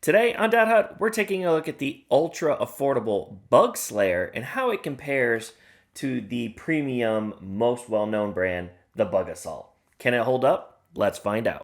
Today on Dad Hut, we're taking a look at the ultra affordable Bug Slayer and how it compares to the premium, most well-known brand, the Bug Assault. Can it hold up? Let's find out.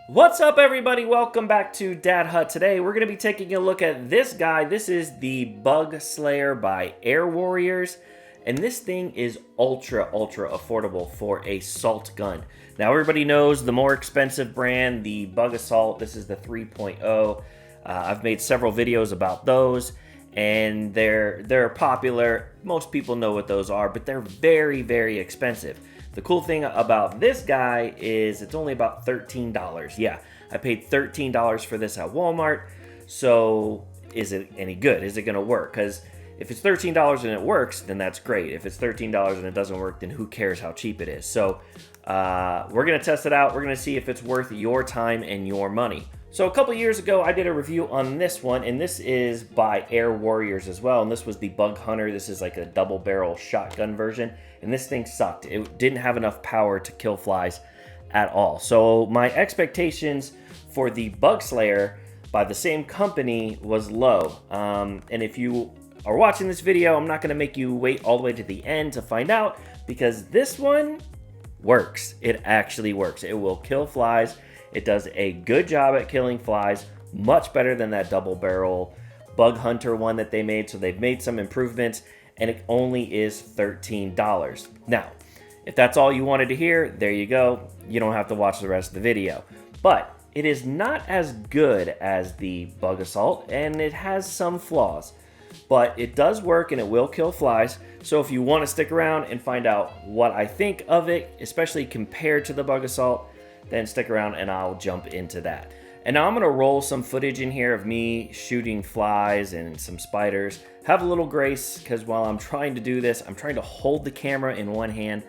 What's up, everybody? Welcome back to Dad Hut. Today we're going to be taking a look at this guy. This is the Bug Slayer by Air Warriors. And this thing is ultra affordable for a salt gun. Now everybody knows the more expensive brand, the Bug Assault. This is the 3.0. I've made several videos about those, and they're popular. Most people know what those are, but they're very expensive. The cool thing about this guy is it's only about $13. Yeah, I paid $13 for this at Walmart. So is it any good? Is it going to work? Because if it's $13 and it works, then that's great. If it's $13 and it doesn't work, then who cares how cheap it is? So we're going to test it out. We're going to see if it's worth your time and your money. So a couple years ago, I did a review on this one, and this is by Air Warriors as well. And this was the Bug Hunter. This is like a double barrel shotgun version. And this thing sucked. It didn't have enough power to kill flies at all. So my expectations for the Bug Slayer by the same company was low. And if you are watching this video, I'm not going to make you wait all the way to the end to find out, because this one works. It actually works. It will kill flies. It does a good job at killing flies, much better than that double barrel Bug Hunter one that they made. So they've made some improvements, and it only is $13. Now, if that's all you wanted to hear, there you go. You don't have to watch the rest of the video. But it is not as good as the Bug Assault, and it has some flaws. But it does work, and it will kill flies. So if you want to stick around and find out what I think of it, especially compared to the Bug Assault, then stick around and I'll jump into that. And now I'm going to roll some footage in here of me shooting flies and some spiders. Have a little grace, because while I'm trying to do this, I'm trying to hold the camera in one hand,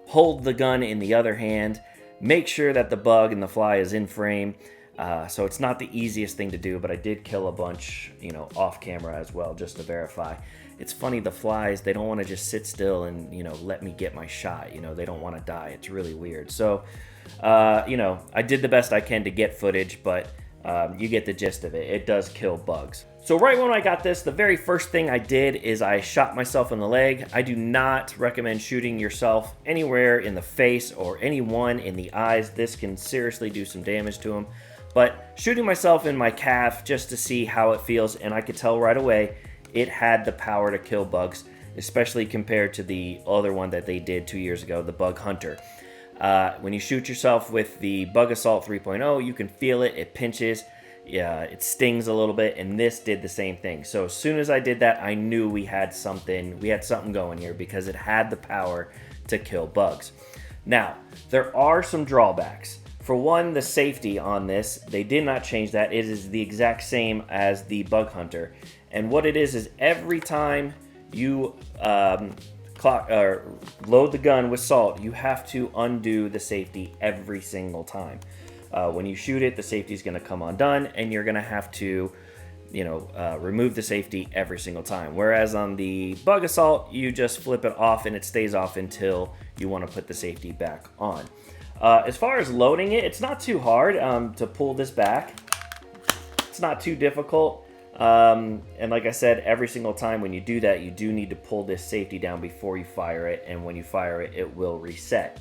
hold the gun in the other hand, make sure that the bug and the fly is in frame. So it's not the easiest thing to do, but I did kill a bunch, off camera as well, just to verify. It's funny, the flies, they don't want to just sit still and, let me get my shot. They don't want to die. It's really weird. So, I did the best I can to get footage, but you get the gist of it. It does kill bugs. So right when I got this, the very first thing I did is I shot myself in the leg. I do not recommend shooting yourself anywhere in the face or anyone in the eyes. This can seriously do some damage to them. But shooting myself in my calf just to see how it feels, and I could tell right away it had the power to kill bugs, especially compared to the other one that they did 2 years ago, the Bug Hunter. When you shoot yourself with the Bug Assault 3.0, you can feel it. It pinches, it stings a little bit, and this did the same thing. So as soon as I did that, I knew we had something going here, because it had the power to kill bugs. Now, there are some drawbacks. For one, the safety on this, they did not change that. It is the exact same as the Bug Hunter. And what it is every time you load the gun with salt, you have to undo the safety every single time. When you shoot it, the safety is going to come undone, and you're going to have to, remove the safety every single time. Whereas on the Bug Assault, you just flip it off and it stays off until you want to put the safety back on. As far as loading it, it's not too hard to pull this back. It's not too difficult. And like I said, every single time when you do that, you do need to pull this safety down before you fire it. And when you fire it, it will reset.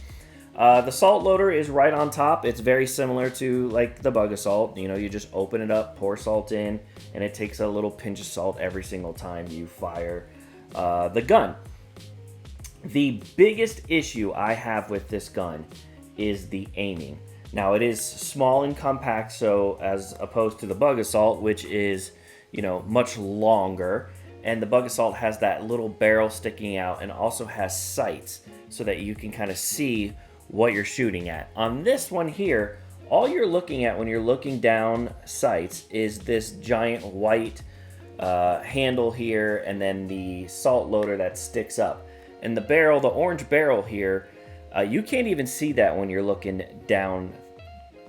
The salt loader is right on top. It's very similar to like the Bug Assault. You just open it up, pour salt in, and it takes a little pinch of salt every single time you fire the gun. The biggest issue I have with this gun is the aiming. Now, it is small and compact, so as opposed to the Bug Assault, which is much longer, and the Bug Assault has that little barrel sticking out and also has sights so that you can kind of see what you're shooting at. On this one here, all you're looking at when you're looking down sights is this giant white handle here, and then the salt loader that sticks up. And the barrel, the orange barrel here, you can't even see that when you're looking down,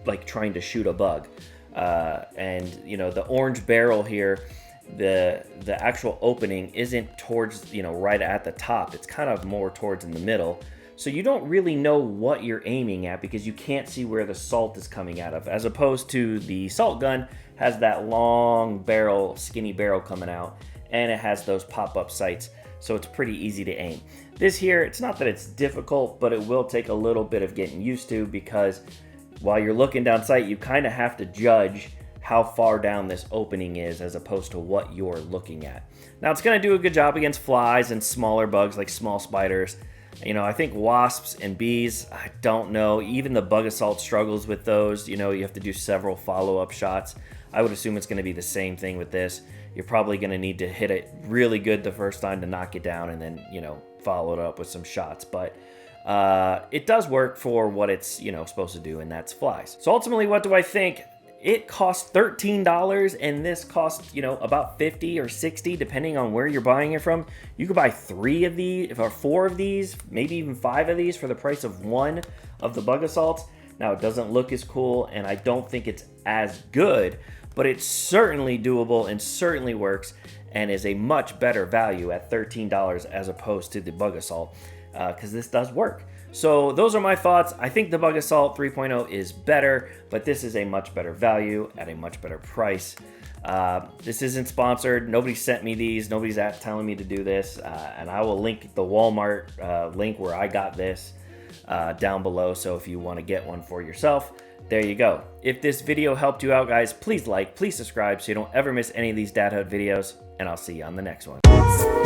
like trying to shoot a bug. And the orange barrel here, the actual opening isn't towards, right at the top. It's kind of more towards in the middle. So you don't really know what you're aiming at because you can't see where the salt is coming out of, as opposed to the salt gun has that long barrel, skinny barrel coming out, and it has those pop-up sights, so it's pretty easy to aim. This here, it's not that it's difficult, but it will take a little bit of getting used to, because while you're looking down sight, you kind of have to judge how far down this opening is as opposed to what you're looking at. Now, it's going to do a good job against flies and smaller bugs like small spiders. You know, I think wasps and bees, I don't know. Even the bug assault struggles with those. You know, you have to do several follow-up shots. I would assume it's going to be the same thing with this. You're probably going to need to hit it really good the first time to knock it down, and then, you know, follow it up with some shots. But it does work for what it's, you know, supposed to do, and that's flies. So ultimately, what do I think? It costs $13, and this costs, you know, about $50 or $60, depending on where you're buying it from. You could buy 3 of these, or 4 of these, maybe even 5 of these for the price of 1 of the bug assaults. Now, it doesn't look as cool, and I don't think it's as good, but it's certainly doable and certainly works, and is a much better value at $13 as opposed to the bug assault, because this does work. So those are my thoughts. I think the Bug Assault 3.0 is better, but this is a much better value at a much better price. This isn't sponsored. Nobody sent me these. Nobody's telling me to do this. And I will link the Walmart link where I got this down below. So if you want to get one for yourself, there you go. If this video helped you out, guys, please like, please subscribe so you don't ever miss any of these Dad Hut videos. And I'll see you on the next one.